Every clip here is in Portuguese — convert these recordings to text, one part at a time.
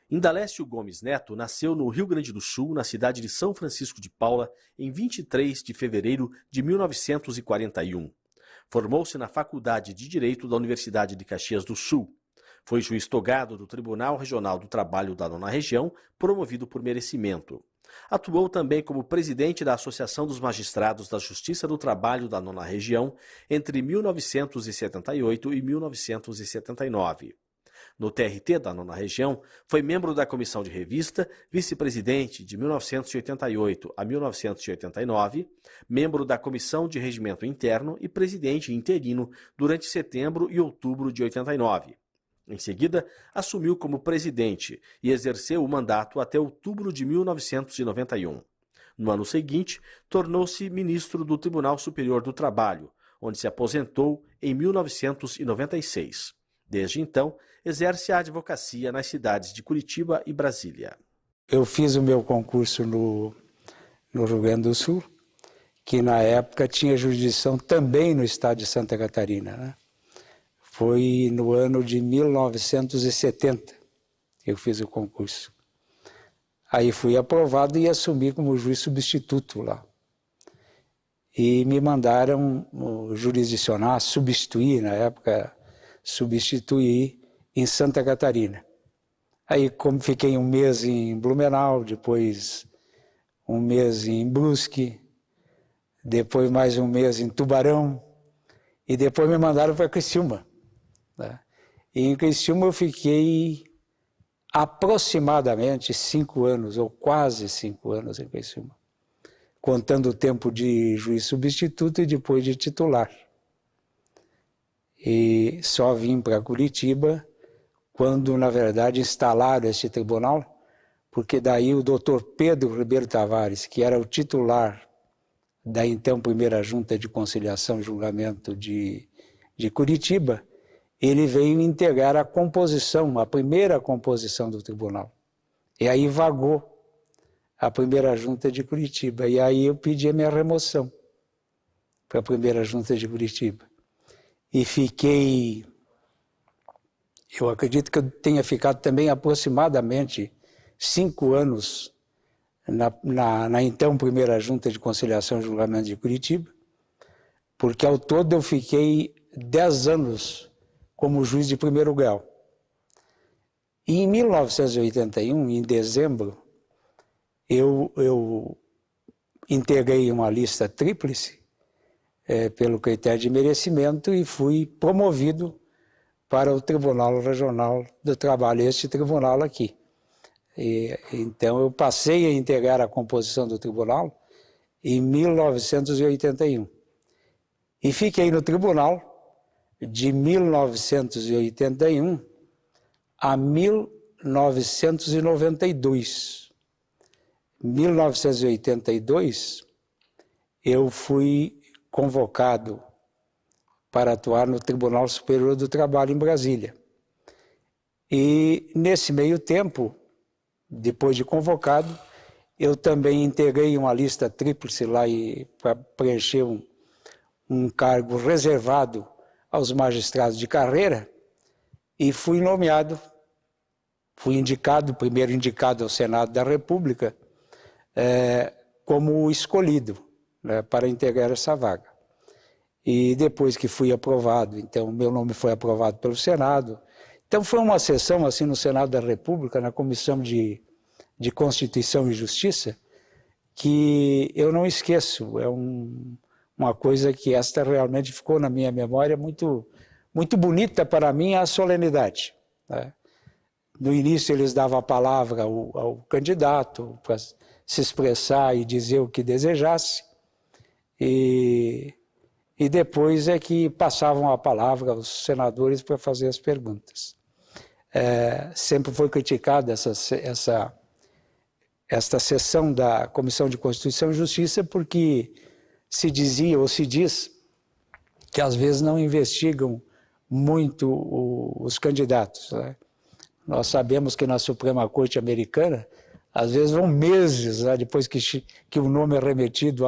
Indalécio Gomes Neto nasceu no Rio Grande do Sul, na cidade de São Francisco de Paula, em 23 de fevereiro de 1941. Formou-se na Faculdade de Direito da Universidade de Caxias do Sul. Foi juiz togado do Tribunal Regional do Trabalho da Nona Região, promovido por merecimento. Atuou também como presidente da Associação dos Magistrados da Justiça do Trabalho da Nona Região entre 1978 e 1979. No TRT da Nona Região, foi membro da Comissão de Revista, vice-presidente de 1988 a 1989, membro da Comissão de Regimento Interno e presidente interino durante setembro e outubro de 89. Em seguida, assumiu como presidente e exerceu o mandato até outubro de 1991. No ano seguinte, tornou-se ministro do Tribunal Superior do Trabalho, onde se aposentou em 1996. Desde então, exerce a advocacia nas cidades de Curitiba e Brasília. Eu fiz o meu concurso no Rio Grande do Sul, que na época tinha jurisdição também no estado de Santa Catarina, né? Foi no ano de 1970 que eu fiz o concurso. Aí fui aprovado e assumi como juiz substituto lá. E me mandaram jurisdicionar, substituir, na época, substituir em Santa Catarina. Aí, como fiquei um mês em Blumenau, depois um mês em Brusque, depois mais um mês em Tubarão, e depois me mandaram para Criciúma. Né? E em Criciúma eu fiquei aproximadamente 5 anos, ou quase 5 anos em Criciúma, contando o tempo de juiz substituto e depois de titular. E só vim para Curitiba quando, na verdade, instalaram este tribunal, porque daí o doutor Pedro Ribeiro Tavares, que era o titular da então primeira Junta de Conciliação e Julgamento de Curitiba, ele veio integrar a composição, a primeira composição do tribunal. E aí vagou a primeira Junta de Curitiba, e aí eu pedi a minha remoção para a primeira Junta de Curitiba. E fiquei, eu acredito que eu tenha ficado também aproximadamente 5 anos na então primeira Junta de Conciliação e Julgamento de Curitiba, porque ao todo eu fiquei 10 anos como juiz de primeiro grau. E em 1981, em dezembro, eu integrei uma lista tríplice pelo critério de merecimento e fui promovido para o Tribunal Regional do Trabalho, este tribunal aqui. Então eu passei a integrar a composição do tribunal em 1981. E fiquei no tribunal de 1981 a 1992. Em 1982, eu fui convocado para atuar no Tribunal Superior do Trabalho em Brasília. E nesse meio tempo, depois de convocado, eu também integrei uma lista tríplice lá para preencher um cargo reservado aos magistrados de carreira e fui nomeado, fui indicado, primeiro indicado ao Senado da República, como escolhido, né, para integrar essa vaga. E depois que fui aprovado, então meu nome foi aprovado pelo Senado. Então foi uma sessão assim no Senado da República, na Comissão de Constituição e Justiça, que eu não esqueço. É uma coisa que esta realmente ficou na minha memória muito, muito bonita para mim, a solenidade. Né? No início eles davam a palavra ao candidato para se expressar e dizer o que desejasse, e depois é que passavam a palavra aos senadores para fazer as perguntas. Sempre foi criticada esta sessão da Comissão de Constituição e Justiça porque se dizia ou se diz que às vezes não investigam muito os candidatos. Né? Nós sabemos que na Suprema Corte Americana, às vezes vão meses, né, depois que o nome é remetido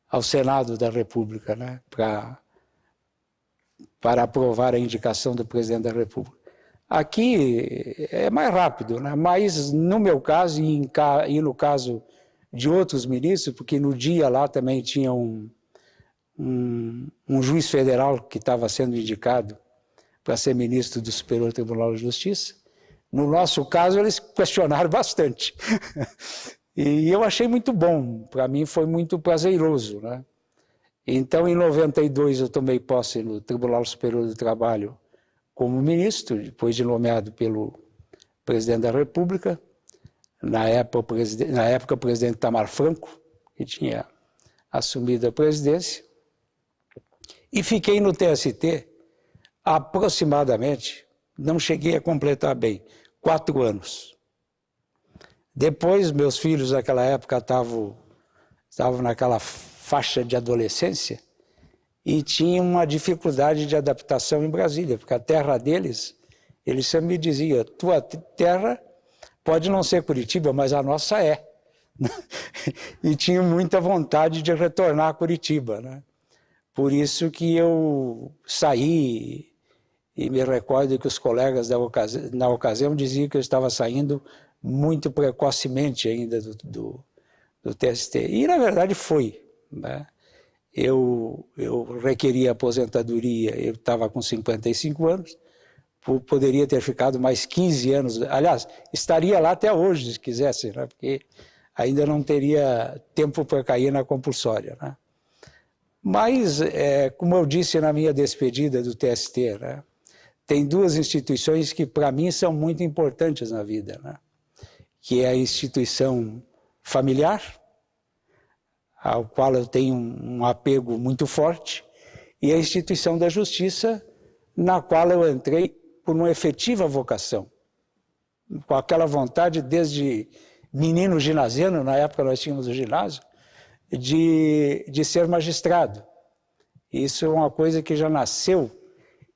ao Senado da República, né, para aprovar a indicação do presidente da República. Aqui é mais rápido, né? Mas no meu caso e no caso de outros ministros, porque no dia lá também tinha um juiz federal que estava sendo indicado para ser ministro do Superior Tribunal de Justiça. No nosso caso, eles questionaram bastante. E eu achei muito bom, para mim foi muito prazeroso, né? Então, em 92, eu tomei posse no Tribunal Superior do Trabalho como ministro, depois de nomeado pelo presidente da República, na época o presidente Itamar Franco, que tinha assumido a presidência, e fiquei no TST aproximadamente, não cheguei a completar bem, 4 anos. Depois, meus filhos naquela época estavam naquela faixa de adolescência e tinham uma dificuldade de adaptação em Brasília, porque a terra deles, eles sempre me diziam, tua terra pode não ser Curitiba, mas a nossa é. E tinham muita vontade de retornar a Curitiba, né? Por isso que eu saí, e me recordo que os colegas na ocasião diziam que eu estava saindo muito precocemente ainda do TST. E, na verdade, foi, né? Eu requeria aposentadoria, eu estava com 55 anos, poderia ter ficado mais 15 anos, aliás, estaria lá até hoje, se quisesse, né? Porque ainda não teria tempo para cair na compulsória, né? Mas, como eu disse na minha despedida do TST, né, tem 2 instituições que, para mim, são muito importantes na vida, né, que é a instituição familiar, ao qual eu tenho um apego muito forte, e a instituição da justiça, na qual eu entrei por uma efetiva vocação, com aquela vontade desde menino ginasiano, na época nós tínhamos o ginásio, de ser magistrado. Isso é uma coisa que já nasceu,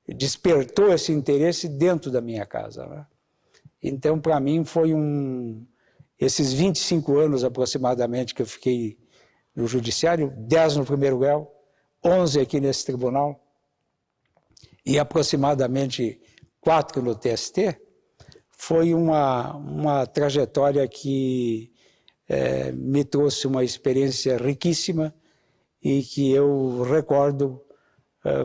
despertou esse interesse dentro da minha casa, né? Então, para mim, foi esses 25 anos aproximadamente que eu fiquei no judiciário, 10 no primeiro grau, 11 aqui nesse tribunal, e aproximadamente 4 no TST, foi uma trajetória que me trouxe uma experiência riquíssima e que eu recordo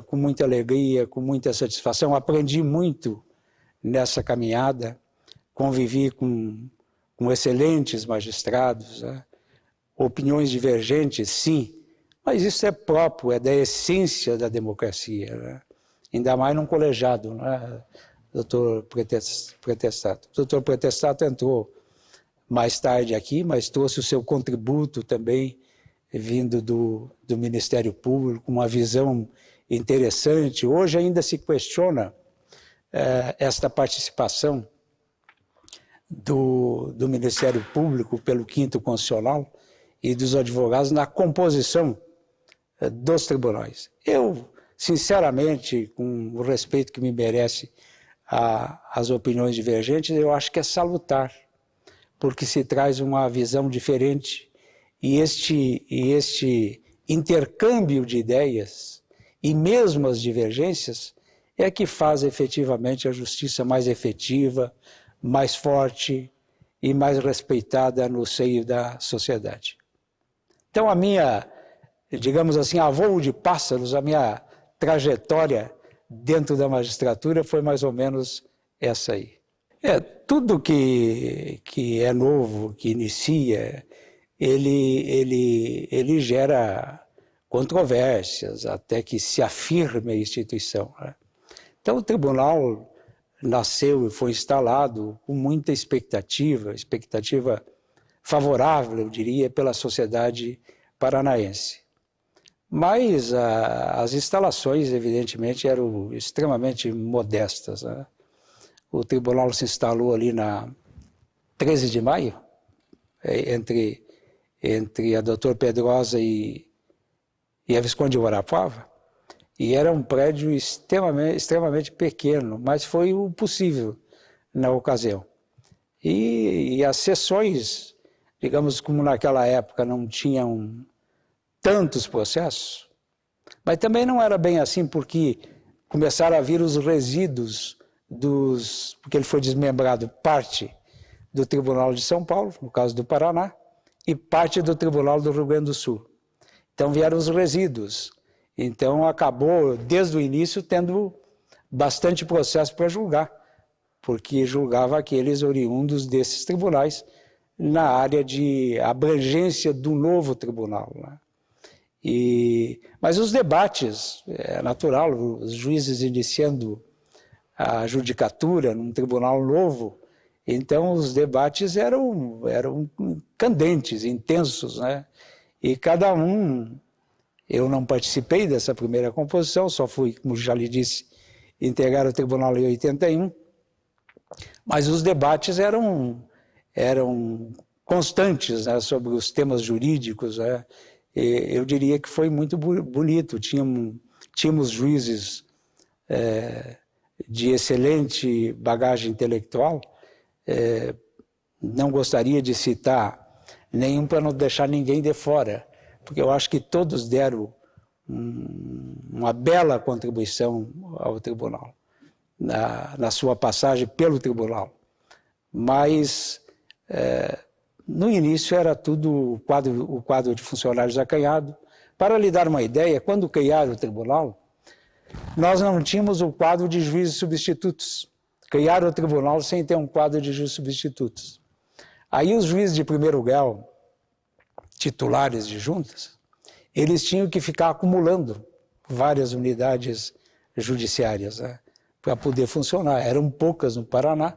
com muita alegria, com muita satisfação. Aprendi muito nessa caminhada, convivi com excelentes magistrados, né? Opiniões divergentes, sim, mas isso é próprio, é da essência da democracia, né? Ainda mais num colegiado, né? Doutor Pretestato. O doutor Pretestato entrou mais tarde aqui, mas trouxe o seu contributo também, vindo do Ministério Público, uma visão interessante. Hoje ainda se questiona esta participação do Ministério Público pelo 5º Constitucional e dos advogados na composição dos tribunais. Eu, sinceramente, com o respeito que me merece as opiniões divergentes, eu acho que é salutar, porque se traz uma visão diferente e este intercâmbio de ideias e mesmo as divergências é que faz efetivamente a justiça mais efetiva, mais forte e mais respeitada no seio da sociedade. Então a minha, digamos assim, a voo de pássaros, a minha trajetória dentro da magistratura foi mais ou menos essa aí. Tudo que é novo, que inicia, ele gera controvérsias até que se afirme a instituição, né? Então o tribunal nasceu e foi instalado com muita expectativa favorável, eu diria, pela sociedade paranaense. Mas as instalações, evidentemente, eram extremamente modestas, né? O tribunal se instalou ali na 13 de maio, entre a Doutor Pedrosa e a Visconde de Guarapuava, e era um prédio extremamente pequeno, mas foi o possível na ocasião. E as sessões, digamos, como naquela época não tinham tantos processos, mas também não era bem assim, porque começaram a vir os resíduos porque ele foi desmembrado parte do Tribunal de São Paulo, no caso do Paraná, e parte do Tribunal do Rio Grande do Sul. Então vieram os resíduos. Então acabou, desde o início, tendo bastante processo para julgar, porque julgava aqueles oriundos desses tribunais na área de abrangência do novo tribunal, né? Mas os debates, é natural, os juízes iniciando a judicatura num tribunal novo, então os debates eram candentes, intensos, né? E cada um, eu não participei dessa primeira composição, só fui, como já lhe disse, integrar o tribunal em 81, mas os debates eram constantes, né, sobre os temas jurídicos, né? Eu diria que foi muito bonito, tínhamos juízes de excelente bagagem intelectual, não gostaria de citar nenhum para não deixar ninguém de fora, porque eu acho que todos deram uma bela contribuição ao tribunal, na sua passagem pelo tribunal. Mas, no início, era tudo o quadro de funcionários acanhado. Para lhe dar uma ideia, quando criaram o tribunal, nós não tínhamos o quadro de juízes substitutos. Criaram o tribunal sem ter um quadro de juízes substitutos. Aí os juízes de primeiro grau, titulares de juntas, eles tinham que ficar acumulando várias unidades judiciárias, né, para poder funcionar. Eram poucas no Paraná,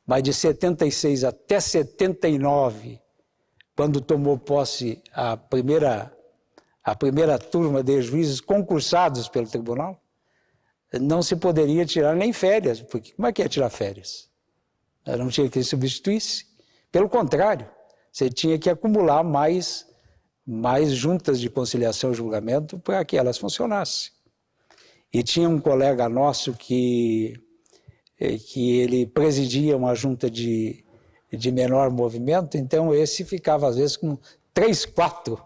mas de 76 até 79, quando tomou posse a primeira turma de juízes concursados pelo tribunal, não se poderia tirar nem férias, porque como é que ia tirar férias? Não tinha que substituir-se. Pelo contrário, você tinha que acumular mais juntas de conciliação e julgamento para que elas funcionassem. E tinha um colega nosso que ele presidia uma junta de menor movimento, então esse ficava às vezes com 3, 4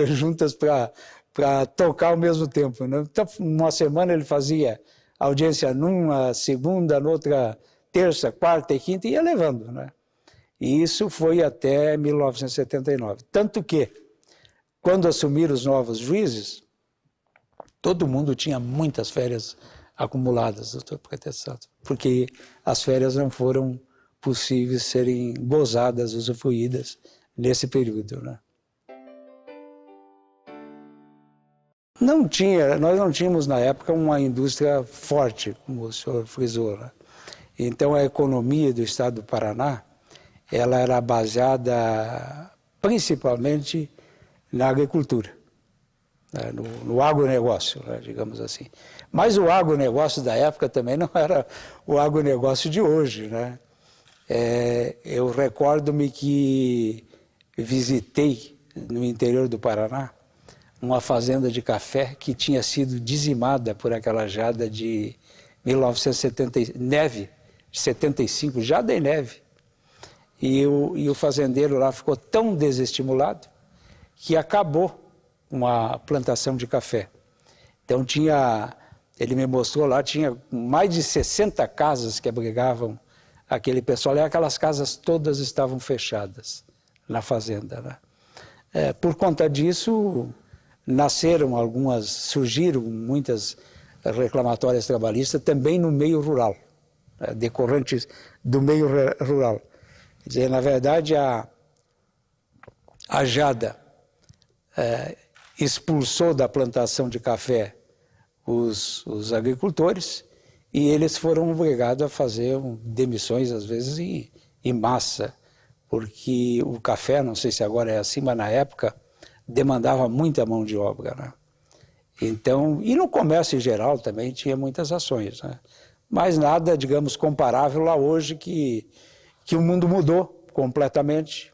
juntas para tocar ao mesmo tempo, né? Então, uma semana ele fazia audiência numa segunda, noutra terça, quarta e quinta, e ia levando, né? E isso foi até 1979. Tanto que, quando assumiram os novos juízes, todo mundo tinha muitas férias acumuladas, doutor Protestanto, porque as férias não foram possíveis serem gozadas, usufruídas nesse período, né? Nós não tínhamos na época uma indústria forte, como o senhor frisou, né? Então a economia do estado do Paraná, ela era baseada principalmente na agricultura, né? no agronegócio, né? Digamos assim. Mas o agronegócio da época também não era o agronegócio de hoje, né? Eu recordo-me que visitei no interior do Paraná uma fazenda de café que tinha sido dizimada por aquela geada de 1970, neve, de 75, já de neve. E o fazendeiro lá ficou tão desestimulado que acabou uma plantação de café. Então ele me mostrou lá, tinha mais de 60 casas que abrigavam aquele pessoal, e aquelas casas todas estavam fechadas na fazenda, né? Por conta disso, surgiram muitas reclamatórias trabalhistas também no meio rural, decorrentes do meio rural. Quer dizer, na verdade, a Jada expulsou da plantação de café os agricultores, e eles foram obrigados a fazer demissões, às vezes, em massa, porque o café, não sei se agora é assim, mas na época demandava muita mão de obra, né? Então, e no comércio em geral também tinha muitas ações, né? Mas nada, digamos, comparável a hoje que o mundo mudou completamente,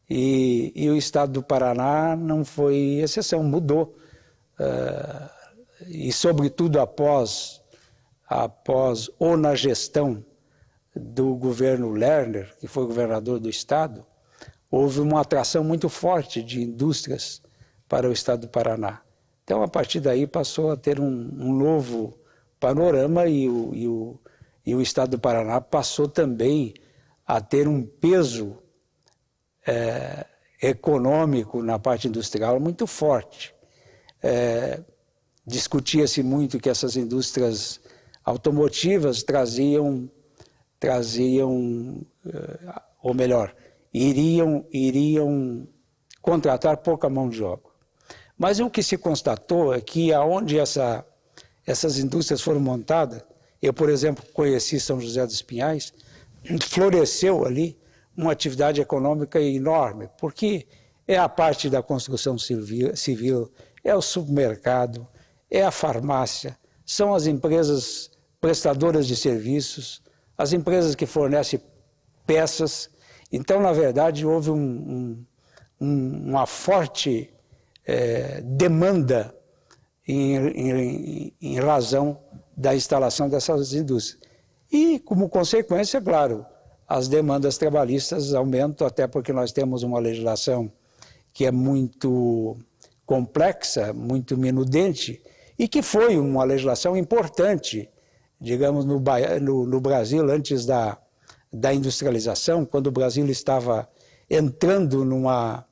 e o estado do Paraná não foi exceção, mudou. E sobretudo após ou na gestão do governo Lerner, que foi governador do estado, houve uma atração muito forte de indústrias para o estado do Paraná. Então, a partir daí, passou a ter um novo panorama, e e o Estado do Paraná passou também a ter um peso econômico na parte industrial muito forte. Discutia-se muito que essas indústrias automotivas traziam, ou melhor, iriam contratar pouca mão de obra. Mas o que se constatou é que aonde essas indústrias foram montadas, eu, por exemplo, conheci São José dos Pinhais, floresceu ali uma atividade econômica enorme, porque é a parte da construção civil, é o supermercado, é a farmácia, são as empresas prestadoras de serviços, as empresas que fornecem peças. Então, na verdade, houve uma forte demanda em razão da instalação dessas indústrias. E, como consequência, claro, as demandas trabalhistas aumentam, até porque nós temos uma legislação que é muito complexa, muito minudente, e que foi uma legislação importante, digamos, no Brasil, antes da industrialização, quando o Brasil estava entrando numa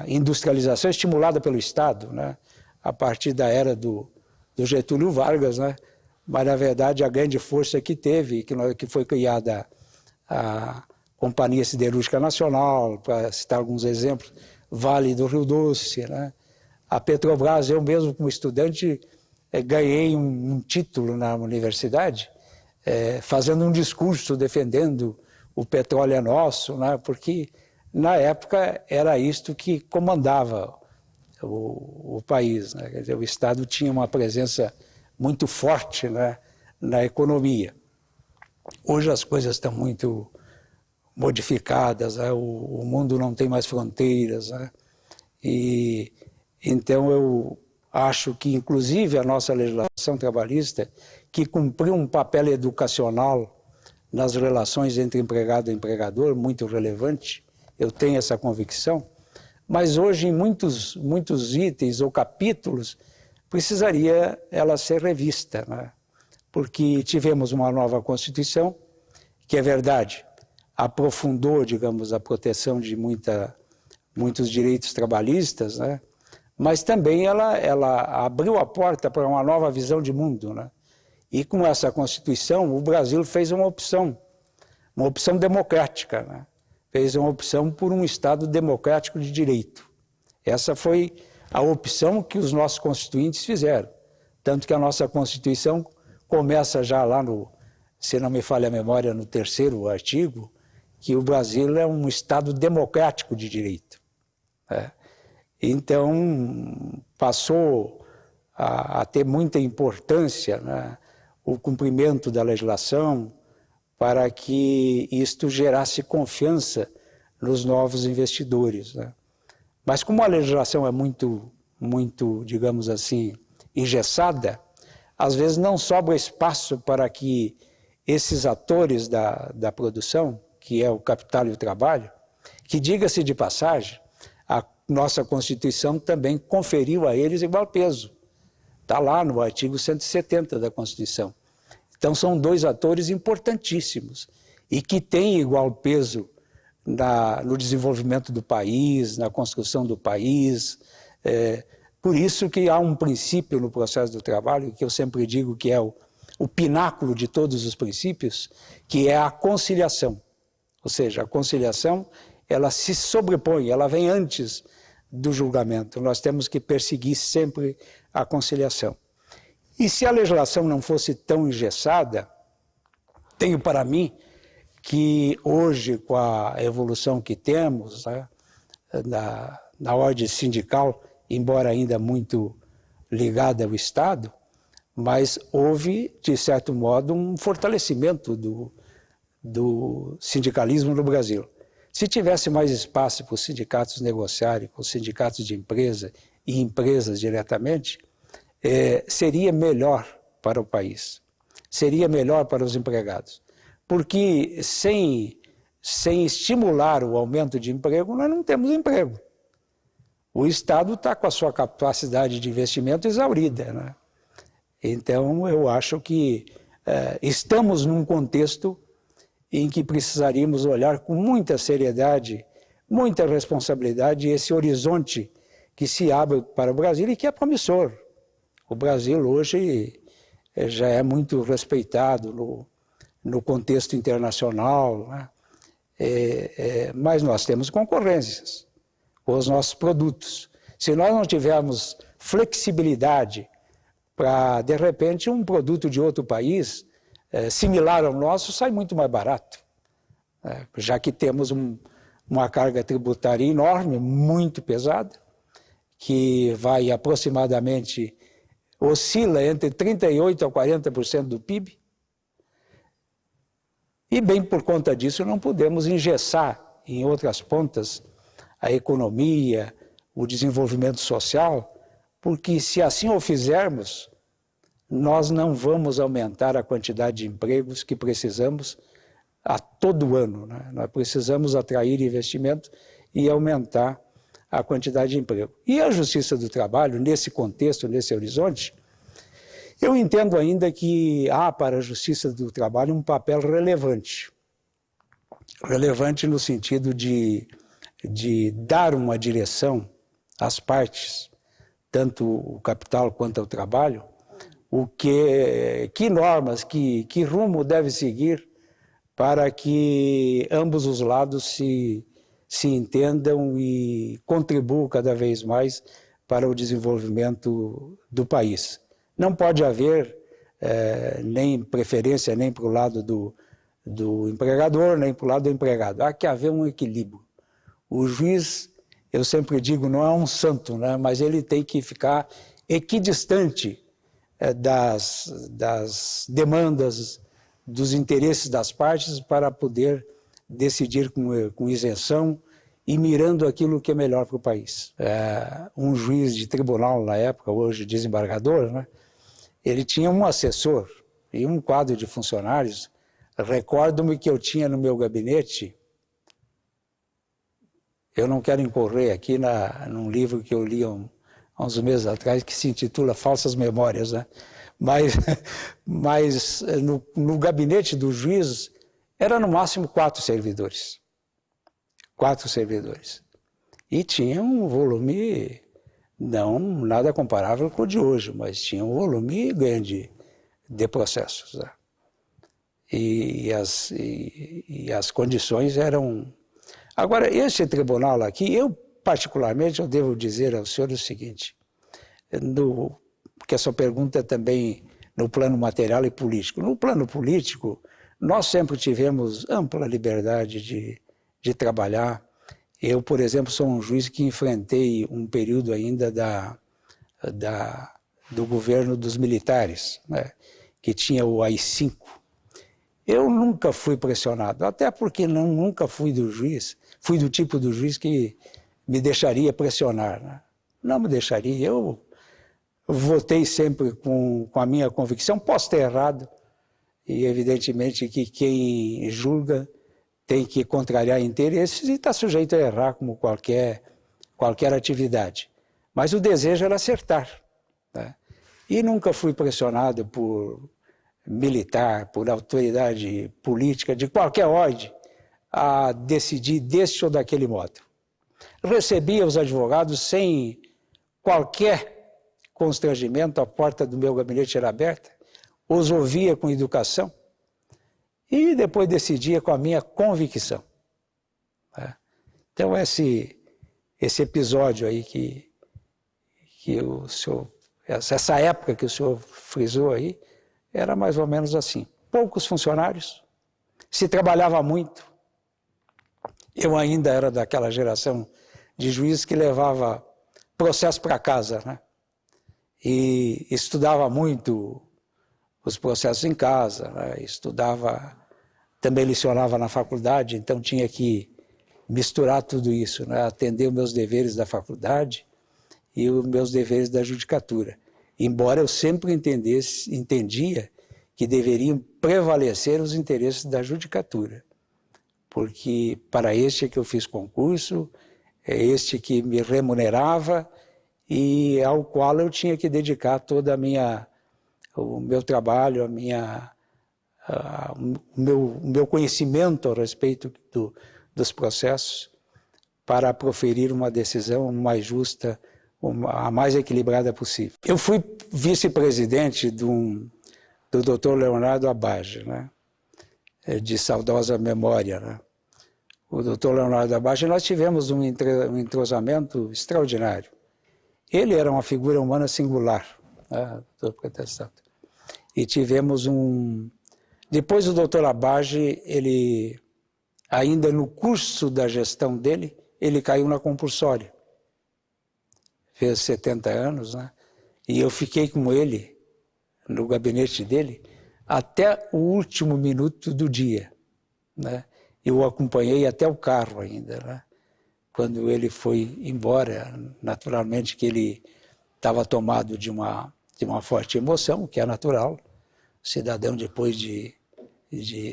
industrialização estimulada pelo Estado, né? A partir da era do Getúlio Vargas, né? Mas, na verdade, a grande força que teve, que foi criada a Companhia Siderúrgica Nacional, para citar alguns exemplos, Vale do Rio Doce, né? A Petrobras, eu mesmo como estudante, ganhei um título na universidade, fazendo um discurso defendendo o petróleo é nosso, né? Porque na época era isto que comandava o país, né? Quer dizer, o Estado tinha uma presença muito forte, né, na economia. Hoje as coisas estão muito modificadas, né? O mundo não tem mais fronteiras, né? E então eu acho que, inclusive, a nossa legislação trabalhista, que cumpriu um papel educacional nas relações entre empregado e empregador, muito relevante, eu tenho essa convicção, mas hoje em muitos itens ou capítulos precisaria ela ser revista, né? Porque tivemos uma nova Constituição, que é verdade, aprofundou, digamos, a proteção de muitos direitos trabalhistas, né? Mas também ela abriu a porta para uma nova visão de mundo, né? E com essa Constituição, o Brasil fez uma opção democrática, né? Fez uma opção por um Estado democrático de direito. Essa foi a opção que os nossos constituintes fizeram. Tanto que a nossa Constituição começa já lá se não me falha a memória, no 3º artigo, que o Brasil é um Estado democrático de direito. Né? Então, passou a ter muita importância, né, o cumprimento da legislação para que isto gerasse confiança nos novos investidores, né? Mas como a legislação é muito, digamos assim, engessada, às vezes não sobra espaço para que esses atores da produção, que é o capital e o trabalho, que, diga-se de passagem, a nossa Constituição também conferiu a eles igual peso. Está lá no artigo 170 da Constituição. Então são dois atores importantíssimos e que têm igual peso no desenvolvimento do país, na construção do país. Por isso que há um princípio no processo do trabalho, que eu sempre digo que é o pináculo de todos os princípios, que é a conciliação. Ou seja, a conciliação, ela se sobrepõe, ela vem antes do julgamento. Nós temos que perseguir sempre a conciliação. E se a legislação não fosse tão engessada, tenho para mim que hoje, com a evolução que temos, né, na ordem sindical, embora ainda muito ligada ao Estado, mas houve, de certo modo, um fortalecimento do sindicalismo no Brasil. Se tivesse mais espaço para os sindicatos negociarem com os sindicatos de empresa e empresas diretamente, seria melhor para o país, seria melhor para os empregados. Porque sem estimular o aumento de emprego, nós não temos emprego. O Estado está com a sua capacidade de investimento exaurida, né? Então, eu acho que estamos num contexto em que precisaríamos olhar com muita seriedade, muita responsabilidade esse horizonte que se abre para o Brasil e que é promissor. O Brasil hoje já é muito respeitado no contexto internacional, né? Mas nós temos concorrências com os nossos produtos. Se nós não tivermos flexibilidade para, de repente, um produto de outro país similar ao nosso sai muito mais barato, já que temos uma carga tributária enorme, muito pesada, que vai aproximadamente, oscila entre 38% a 40% do PIB, e bem por conta disso não podemos engessar em outras pontas a economia, o desenvolvimento social, porque se assim o fizermos, nós não vamos aumentar a quantidade de empregos que precisamos a todo ano, né? Nós precisamos atrair investimento e aumentar a quantidade de emprego. E a Justiça do Trabalho, nesse contexto, nesse horizonte, eu entendo ainda que há para a Justiça do Trabalho um papel relevante. Relevante no sentido de dar uma direção às partes, tanto o capital quanto o trabalho, que normas, que rumo deve seguir para que ambos os lados se entendam e contribuam cada vez mais para o desenvolvimento do país. Não pode haver nem preferência nem para o lado do empregador, nem para o lado do empregado. Há que haver um equilíbrio. O juiz, eu sempre digo, não é um santo, né? Mas ele tem que ficar equidistante das demandas, dos interesses das partes para poder decidir com isenção e mirando aquilo que é melhor para o país. Um juiz de tribunal na época, hoje desembargador, né? Ele tinha um assessor e um quadro de funcionários. Recordo-me que eu tinha no meu gabinete, eu não quero incorrer aqui num livro que eu li há uns meses atrás, que se intitula Falsas Memórias, né? Mas no gabinete do juiz era no máximo 4 servidores. 4 servidores. E tinha um volume, não nada comparável com o de hoje, mas tinha um volume grande de processos, né? E as condições eram... Agora, esse tribunal aqui, particularmente, eu devo dizer ao senhor o seguinte, porque a sua pergunta é também no plano material e político. No plano político, nós sempre tivemos ampla liberdade de trabalhar. Eu, por exemplo, sou um juiz que enfrentei um período ainda do governo dos militares, né, que tinha o AI-5. Eu nunca fui pressionado, até porque nunca fui do tipo do juiz que me deixaria pressionar, né? Não me deixaria. Eu votei sempre com a minha convicção, posso ter errado, e evidentemente que quem julga tem que contrariar interesses e está sujeito a errar como qualquer atividade. Mas o desejo era acertar, né? E nunca fui pressionado por militar, por autoridade política, de qualquer ordem, a decidir deste ou daquele modo. Recebia os advogados sem qualquer constrangimento, a porta do meu gabinete era aberta, os ouvia com educação e depois decidia com a minha convicção. Então esse episódio aí que o senhor, essa época que o senhor frisou aí, era mais ou menos assim. Poucos funcionários, se trabalhava muito. Eu ainda era daquela geração de juízes que levava processo para casa, né? E estudava muito os processos em casa, né? Estudava, também lecionava na faculdade, então tinha que misturar tudo isso, né? Atender os meus deveres da faculdade e os meus deveres da judicatura. Embora eu sempre entendia que deveriam prevalecer os interesses da judicatura, porque para este é que eu fiz concurso, é este que me remunerava e ao qual eu tinha que dedicar toda o meu trabalho, o meu conhecimento a respeito dos processos para proferir uma decisão mais justa, a mais equilibrada possível. Eu fui vice-presidente do Dr. Leonardo Abage, né? De saudosa memória, né? O Dr. Leonardo Abage, nós tivemos um entrosamento extraordinário. Ele era uma figura humana singular, né, Dr. Protestante. E tivemos Depois do Dr. Abage, ele, ainda no curso da gestão dele, ele caiu na compulsória. Fez 70 anos, né? E eu fiquei com ele, no gabinete dele, até o último minuto do dia, né? Eu o acompanhei até o carro ainda, né? Quando ele foi embora, naturalmente que ele estava tomado de uma forte emoção, que é natural. O cidadão, depois de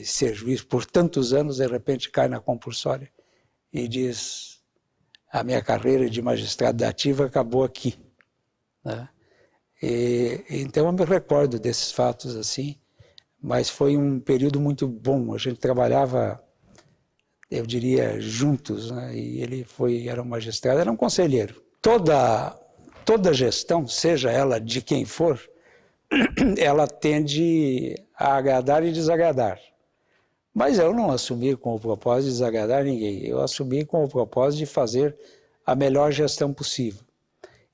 ser juiz por tantos anos, de repente cai na compulsória e diz: a minha carreira de magistrado da ativa acabou aqui, né? Então eu me recordo desses fatos assim, mas foi um período muito bom. A gente trabalhava, eu diria, juntos, né? E ele era um magistrado, era um conselheiro. Toda gestão, seja ela de quem for, ela tende a agradar e desagradar. Mas eu não assumi com o propósito de desagradar ninguém. Eu assumi com o propósito de fazer a melhor gestão possível.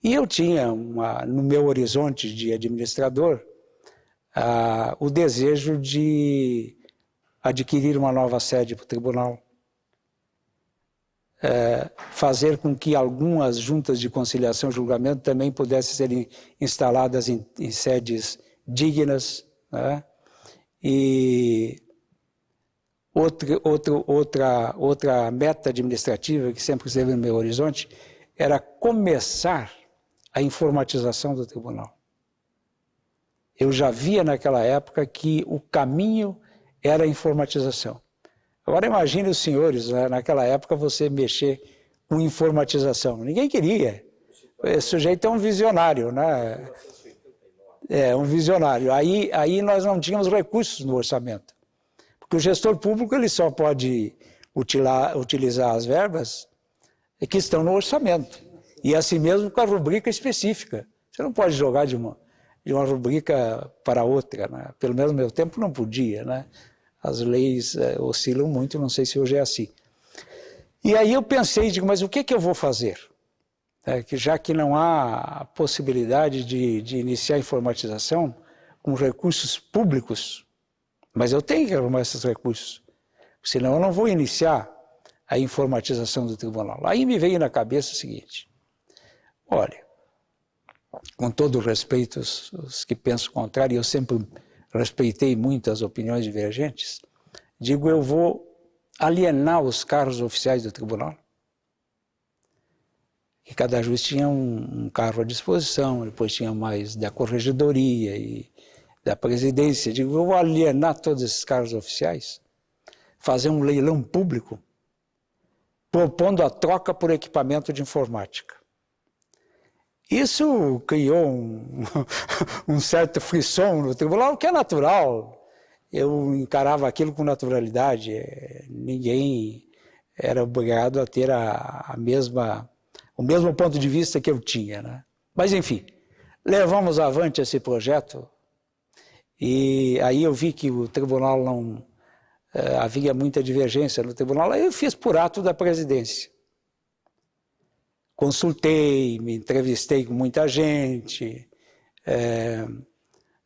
E eu tinha, no meu horizonte de administrador, o desejo de adquirir uma nova sede para o tribunal, fazer com que algumas juntas de conciliação e julgamento também pudessem ser instaladas em sedes dignas, né? E outra meta administrativa que sempre esteve no meu horizonte era começar a informatização do tribunal. Eu já via naquela época que o caminho era a informatização. Agora imagine os senhores, né, naquela época você mexer com informatização. Ninguém queria. Esse sujeito é um visionário, né? É um visionário. Aí nós não tínhamos recursos no orçamento. Porque o gestor público ele só pode utilizar as verbas que estão no orçamento. E assim mesmo com a rubrica específica. Você não pode jogar de uma rubrica para outra, né? Pelo menos no meu tempo não podia, né? As leis oscilam muito, não sei se hoje é assim. E aí eu pensei, digo, mas o que eu vou fazer? Que já que não há possibilidade de iniciar a informatização com recursos públicos, mas eu tenho que arrumar esses recursos, senão eu não vou iniciar a informatização do tribunal. Aí me veio na cabeça o seguinte: olha, com todo o respeito aos que pensam o contrário, eu sempre respeitei muito as opiniões divergentes, digo, eu vou alienar os carros oficiais do tribunal. E cada juiz tinha um carro à disposição, depois tinha mais da corregedoria e da presidência. Digo, eu vou alienar todos esses cargos oficiais, fazer um leilão público, propondo a troca por equipamento de informática. Isso criou um certo frisson no tribunal, o que é natural. Eu encarava aquilo com naturalidade. Ninguém era obrigado a ter o mesmo ponto de vista que eu tinha, né? Mas, enfim, levamos avante esse projeto e aí eu vi que o tribunal não... havia muita divergência no tribunal, aí eu fiz por ato da presidência. Consultei, me entrevistei com muita gente,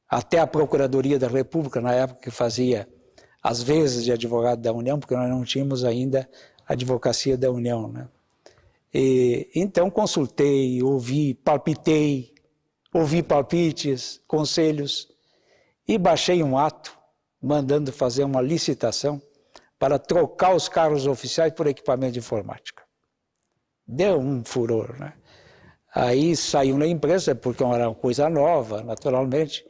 até a Procuradoria da República, na época que fazia as vezes de advogado da União, porque nós não tínhamos ainda a Advocacia da União, né? Então consultei, ouvi, palpitei, ouvi palpites, conselhos, e baixei um ato mandando fazer uma licitação para trocar os carros oficiais por equipamento de informática. Deu um furor, né? Aí saiu na imprensa, porque era uma coisa nova, naturalmente.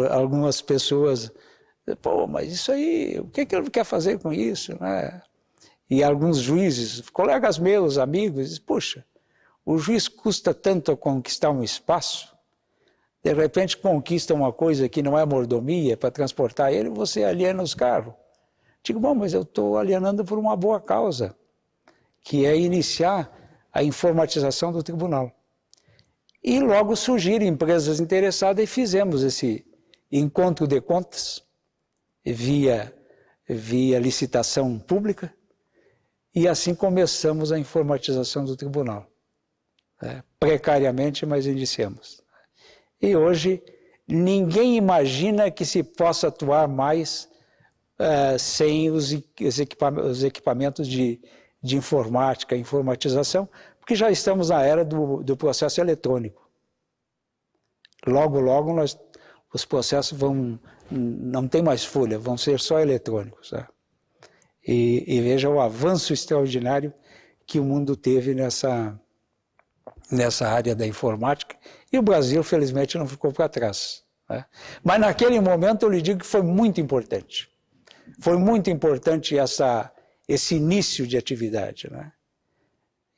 Algumas pessoas, pô, mas isso aí, o que ele quer fazer com isso, né? E alguns juízes, colegas meus, amigos, dizem, poxa, o juiz custa tanto a conquistar um espaço, De repente conquista uma coisa que não é mordomia para transportar ele, você aliena os carros. Digo, bom, mas eu estou alienando por uma boa causa, que é iniciar a informatização do tribunal. E logo surgiram empresas interessadas e fizemos esse encontro de contas via licitação pública, e assim começamos a informatização do tribunal. Precariamente, mas iniciamos. E hoje ninguém imagina que se possa atuar mais sem os equipamentos de informática, informatização, porque já estamos na era do processo eletrônico. Logo, logo, os processos não tem mais folha, vão ser só eletrônicos. Tá? E veja o avanço extraordinário que o mundo teve nessa área da informática, e o Brasil, felizmente, não ficou para trás. Né? Mas naquele momento eu lhe digo que foi muito importante. Foi muito importante esse início de atividade. Né?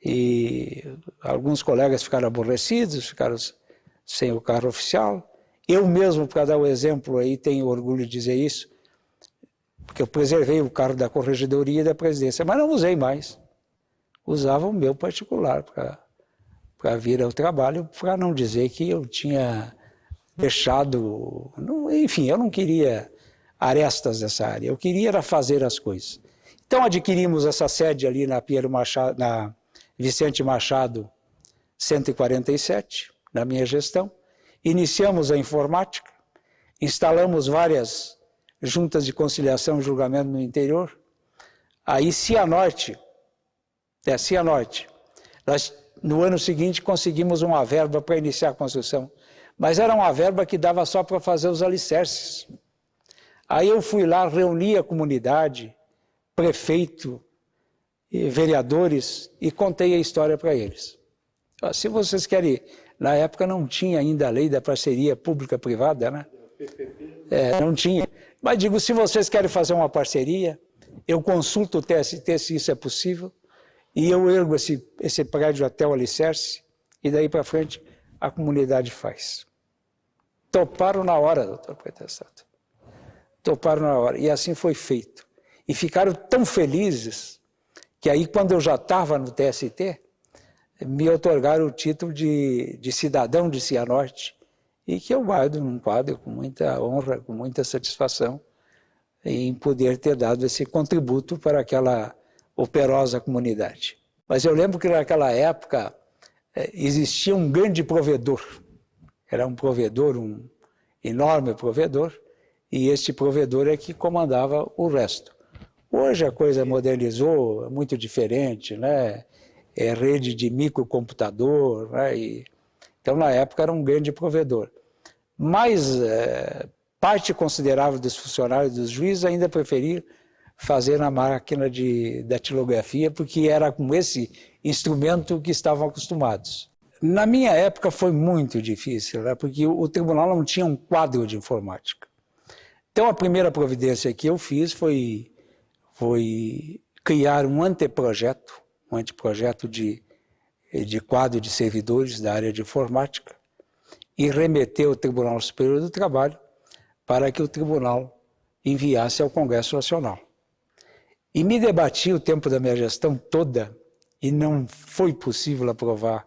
E alguns colegas ficaram aborrecidos, ficaram sem o carro oficial. Eu mesmo, para dar o exemplo aí, tenho orgulho de dizer isso, porque eu preservei o carro da corregedoria e da presidência, mas não usei mais. Usava o meu particular para vir ao trabalho, para não dizer que eu tinha deixado... Enfim, eu não queria arestas dessa área, eu queria era fazer as coisas. Então adquirimos essa sede ali na Vicente Machado 147, na minha gestão. Iniciamos a informática, instalamos várias juntas de conciliação e julgamento no interior. Aí Cianorte, nós no ano seguinte conseguimos uma verba para iniciar a construção, mas era uma verba que dava só para fazer os alicerces. Aí eu fui lá, reuni a comunidade, prefeito, vereadores, e contei a história para eles. Se vocês querem... Na época não tinha ainda a lei da parceria pública-privada, né? Não tinha. Mas digo, se vocês querem fazer uma parceria, eu consulto o TST se isso é possível, e eu ergo esse prédio até o alicerce, e daí para frente a comunidade faz. Toparam na hora, doutor Pretestato. Toparam na hora, e assim foi feito. E ficaram tão felizes, que aí quando eu já estava no TST, me otorgaram o título de cidadão de Cianorte, e que eu guardo num quadro com muita honra, com muita satisfação, em poder ter dado esse contributo para aquela operosa comunidade. Mas eu lembro que naquela época existia um grande provedor, era um provedor, um enorme provedor, e este provedor é que comandava o resto. Hoje a coisa modernizou, é muito diferente, né? É rede de microcomputador, né? Então na época era um grande provedor. Mas parte considerável dos funcionários dos juízes ainda preferia fazer na máquina de datilografia, porque era com esse instrumento que estavam acostumados. Na minha época foi muito difícil, né? Porque o tribunal não tinha um quadro de informática. Então a primeira providência que eu fiz foi criar um anteprojeto de quadro de servidores da área de informática, e remeter ao Tribunal Superior do Trabalho para que o tribunal enviasse ao Congresso Nacional. E me debati o tempo da minha gestão toda, e não foi possível aprovar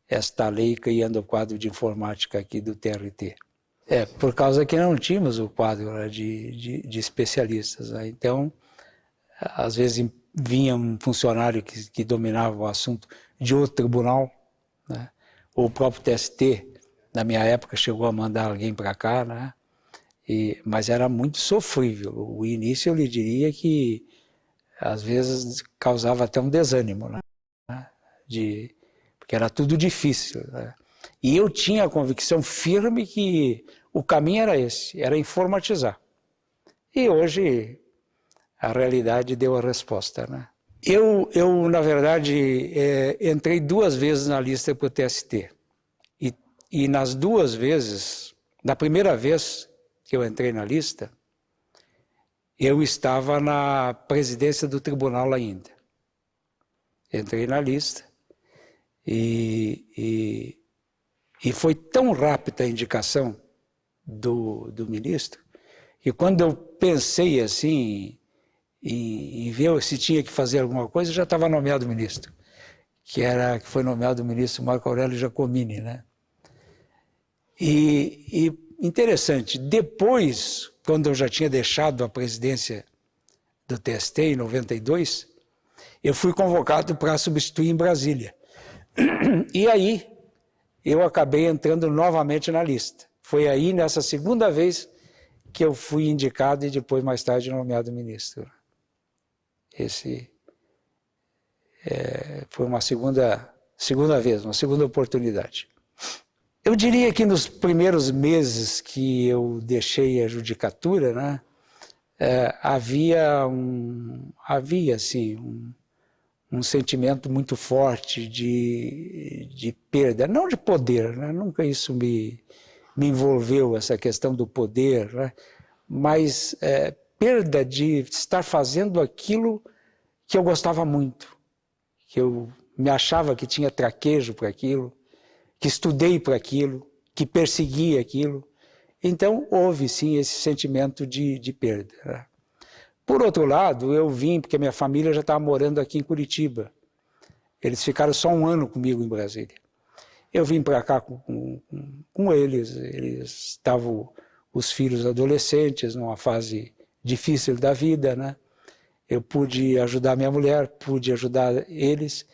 esta lei criando o quadro de informática aqui do TRT. Por causa que não tínhamos o quadro, né, de especialistas. Né? Então, às vezes vinha um funcionário que dominava o assunto de outro tribunal, né? Ou o próprio TST, na minha época, chegou a mandar alguém para cá, né? Mas era muito sofrível. O início, eu lhe diria que, às vezes, causava até um desânimo, né? Porque era tudo difícil. Né? E eu tinha a convicção firme que o caminho era esse, era informatizar. E hoje a realidade deu a resposta. Né? Eu na verdade, entrei 2 vezes na lista para o TST. E nas 2 vezes, na primeira vez que eu entrei na lista, eu estava na presidência do tribunal ainda. Entrei na lista e E foi tão rápida a indicação do ministro, que quando eu pensei assim em ver se tinha que fazer alguma coisa, já estava nomeado ministro, que foi nomeado o ministro Marco Aurélio Giacomini, né? E interessante, depois, quando eu já tinha deixado a presidência do TST em 92, eu fui convocado para substituir em Brasília. E aí eu acabei entrando novamente na lista. Foi aí, nessa segunda vez, que eu fui indicado e depois, mais tarde, nomeado ministro. Esse foi uma segunda vez, uma segunda oportunidade. Eu diria que nos primeiros meses que eu deixei a judicatura, né, havia assim, um sentimento muito forte de perda, não de poder, né? Nunca isso me envolveu, essa questão do poder, né? Mas perda de estar fazendo aquilo que eu gostava muito, que eu me achava que tinha traquejo para aquilo, que estudei para aquilo, que persegui aquilo. Então, houve sim esse sentimento de perda, né? Por outro lado, eu vim porque minha família já estava morando aqui em Curitiba. Eles ficaram só um ano comigo em Brasília. Eu vim para cá com eles estavam os filhos adolescentes, numa fase difícil da vida, né? Eu pude ajudar minha mulher, pude ajudar eles,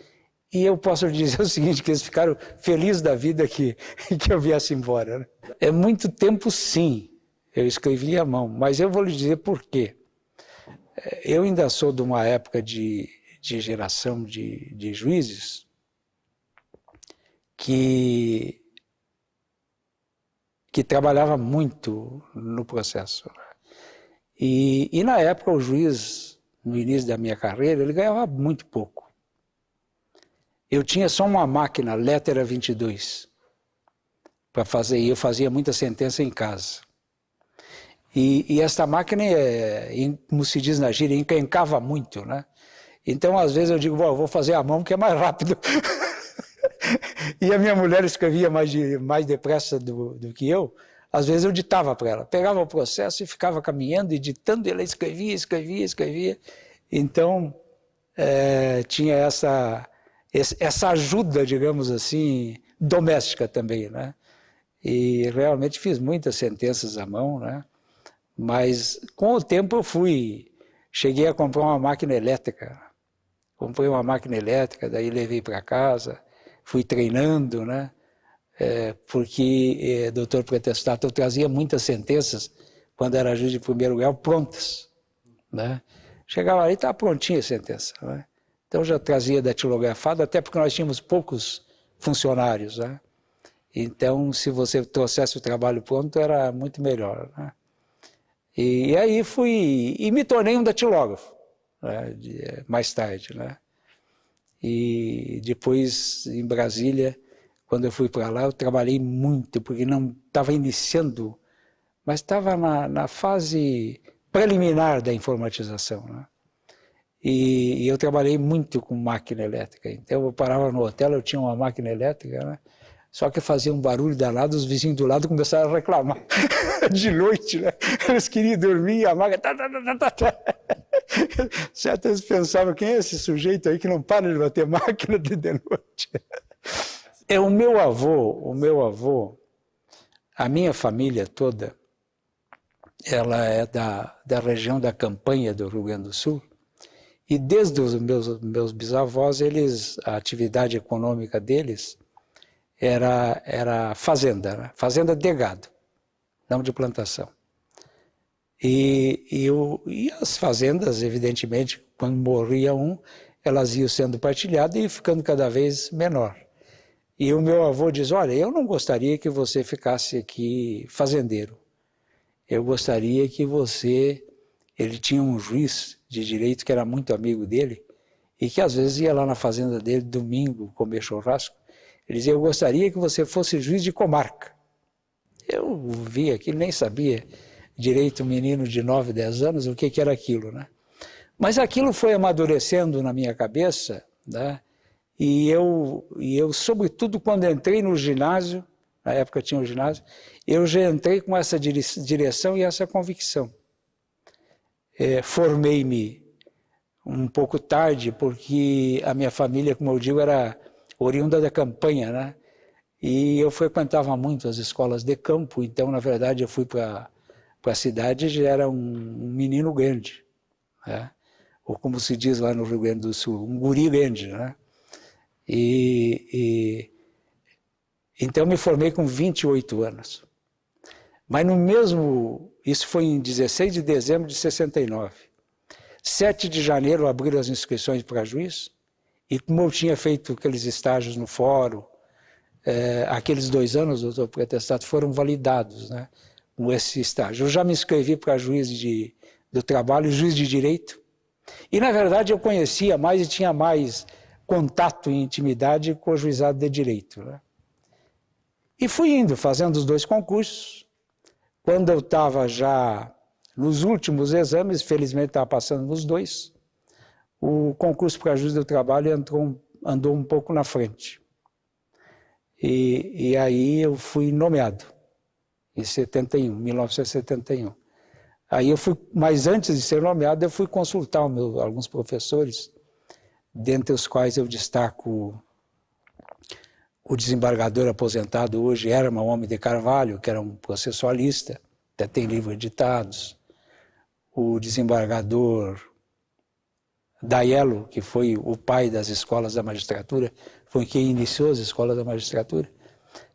e eu posso dizer o seguinte, que eles ficaram felizes da vida que eu viesse embora, né? É muito tempo, sim, eu escrevi à mão, mas eu vou lhe dizer por quê. Eu ainda sou de uma época de geração de juízes que trabalhava muito no processo. E na época o juiz, no início da minha carreira, ele ganhava muito pouco. Eu tinha só uma máquina, Lettera 22, para fazer, e eu fazia muita sentença em casa. E esta máquina, como se diz na gíria, encrencava muito, né? Então, às vezes eu digo, vou fazer a mão que é mais rápido. E a minha mulher escrevia mais depressa do que eu. Às vezes eu ditava para ela, pegava o processo e ficava caminhando, editando, e ela escrevia. Então, tinha essa ajuda, digamos assim, doméstica também, né? E realmente fiz muitas sentenças à mão, né? Mas com o tempo cheguei a comprar uma máquina elétrica. Comprei uma máquina elétrica, daí levei para casa, fui treinando, né? Porque, doutor Pretestato, eu trazia muitas sentenças, quando era juiz de primeiro grau, prontas, né? Chegava ali e estava prontinha a sentença, né? Então já trazia datilografado, até porque nós tínhamos poucos funcionários, né? Então, se você trouxesse o trabalho pronto, era muito melhor, né? E aí e me tornei um datilógrafo, né, mais tarde, né? E depois, em Brasília, quando eu fui para lá, eu trabalhei muito, porque não estava iniciando, mas estava na fase preliminar da informatização, né? E eu trabalhei muito com máquina elétrica. Então, eu parava no hotel, eu tinha uma máquina elétrica, né? Só que fazia um barulho danado, os vizinhos do lado começaram a reclamar. De noite, né? Eles queriam dormir, a máquina... Certos pensavam, quem é esse sujeito aí que não para de bater máquina de noite? O meu avô, a minha família toda, ela é da região da Campanha do Rio Grande do Sul, e desde os meus bisavós, a atividade econômica deles era fazenda, né? Fazenda de gado, não de plantação. E as fazendas, evidentemente, quando morria um, elas iam sendo partilhadas e ficando cada vez menor. E o meu avô diz, olha, eu não gostaria que você ficasse aqui fazendeiro. Eu gostaria que você... Ele tinha um juiz de direito que era muito amigo dele e que às vezes ia lá na fazenda dele domingo comer churrasco. Ele dizia, eu gostaria que você fosse juiz de comarca. Eu vi aquilo, nem sabia direito, um menino de 9, 10 anos, o que era aquilo, né? Mas aquilo foi amadurecendo na minha cabeça, né? E eu, sobretudo, quando entrei no ginásio, na época tinha o ginásio, eu já entrei com essa direção e essa convicção. Formei-me um pouco tarde, porque a minha família, como eu digo, era oriunda da campanha, né? E eu frequentava muito as escolas de campo, então, na verdade, eu fui para a cidade e já era um menino grande, né? Ou como se diz lá no Rio Grande do Sul, um guri grande, né? Então, me formei com 28 anos. Mas no mesmo... Isso foi em 16 de dezembro de 69. 7 de janeiro abriram as inscrições para juiz, e como eu tinha feito aqueles estágios no fórum, aqueles 2 anos, doutor Pretestato, foram validados, né, com esse estágio. Eu já me inscrevi para juiz do trabalho e juiz de direito, e na verdade eu conhecia mais e tinha mais contato e intimidade com o juizado de direito, né? E fui indo, fazendo os 2 concursos. Quando eu estava já nos últimos exames, felizmente estava passando nos 2, o concurso para juiz do trabalho andou um pouco na frente. E aí eu fui nomeado, em 1971. Aí eu fui, mas antes de ser nomeado, eu fui consultar alguns professores, dentre os quais eu destaco o desembargador aposentado hoje, Herman Homem de Carvalho, que era um processualista, até tem livros editados. O desembargador Daiello, que foi o pai das escolas da magistratura, foi quem iniciou as escolas da magistratura,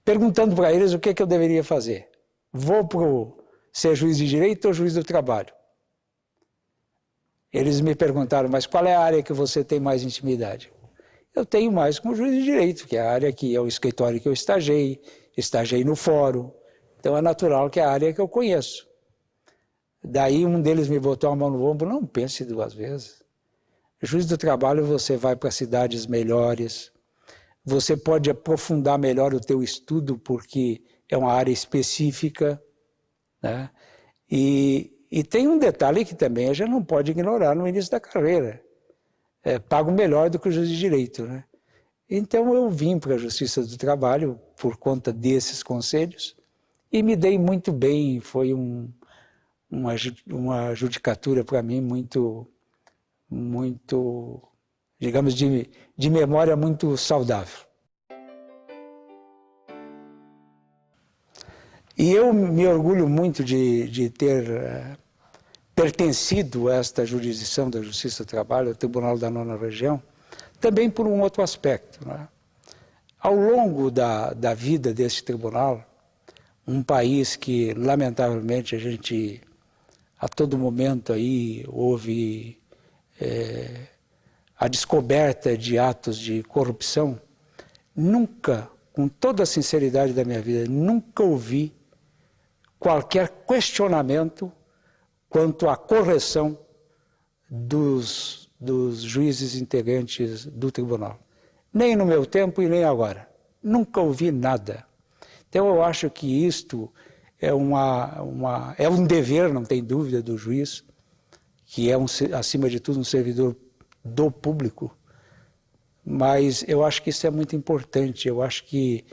perguntando para eles o que eu deveria fazer. Vou ser juiz de direito ou juiz do trabalho? Eles me perguntaram, mas qual é a área que você tem mais intimidade? Eu tenho mais como juiz de direito, que é a área que é o escritório que eu estagiei no fórum, então é natural que é a área que eu conheço. Daí um deles me botou a mão no ombro, não pense 2 vezes. Juiz do trabalho, você vai para cidades melhores, você pode aprofundar melhor o teu estudo, porque é uma área específica, né? E tem um detalhe que também a gente não pode ignorar no início da carreira. Pago melhor do que o juiz de direito, né? Então eu vim para a Justiça do Trabalho por conta desses conselhos e me dei muito bem, foi uma judicatura para mim muito, digamos, de memória muito saudável. E eu me orgulho muito de ter pertencido a esta jurisdição da Justiça do Trabalho, ao Tribunal da 9ª Região, também por um outro aspecto, né? Ao longo da vida desse tribunal, um país que, lamentavelmente, a gente, a todo momento aí, houve a descoberta de atos de corrupção, nunca, com toda a sinceridade da minha vida, nunca ouvi qualquer questionamento quanto à correção dos juízes integrantes do tribunal. Nem no meu tempo e nem agora. Nunca ouvi nada. Então eu acho que isto é um dever, não tem dúvida, do juiz, que é, acima de tudo, um servidor do público, mas eu acho que isso é muito importante. Eu acho que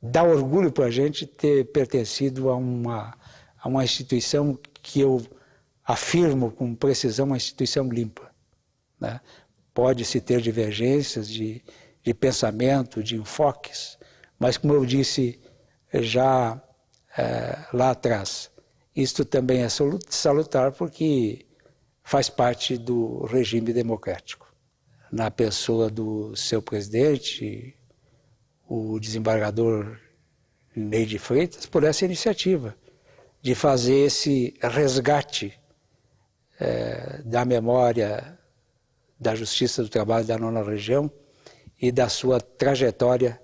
dá orgulho para a gente ter pertencido a uma instituição que eu afirmo com precisão, uma instituição limpa, né? Pode-se ter divergências de pensamento, de enfoques, mas, como eu disse já lá atrás, isto também é salutar porque faz parte do regime democrático. Na pessoa do seu presidente, o desembargador Ney de Freitas, por essa iniciativa de fazer esse resgate da memória da Justiça do Trabalho da 9ª Região e da sua trajetória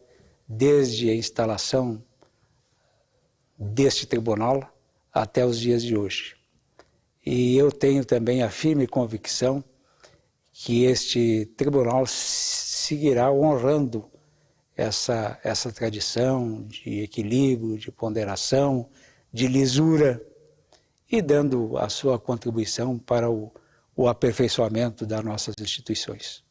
desde a instalação deste tribunal até os dias de hoje. E eu tenho também a firme convicção que este tribunal seguirá honrando essa tradição de equilíbrio, de ponderação, de lisura e dando a sua contribuição para o aperfeiçoamento das nossas instituições.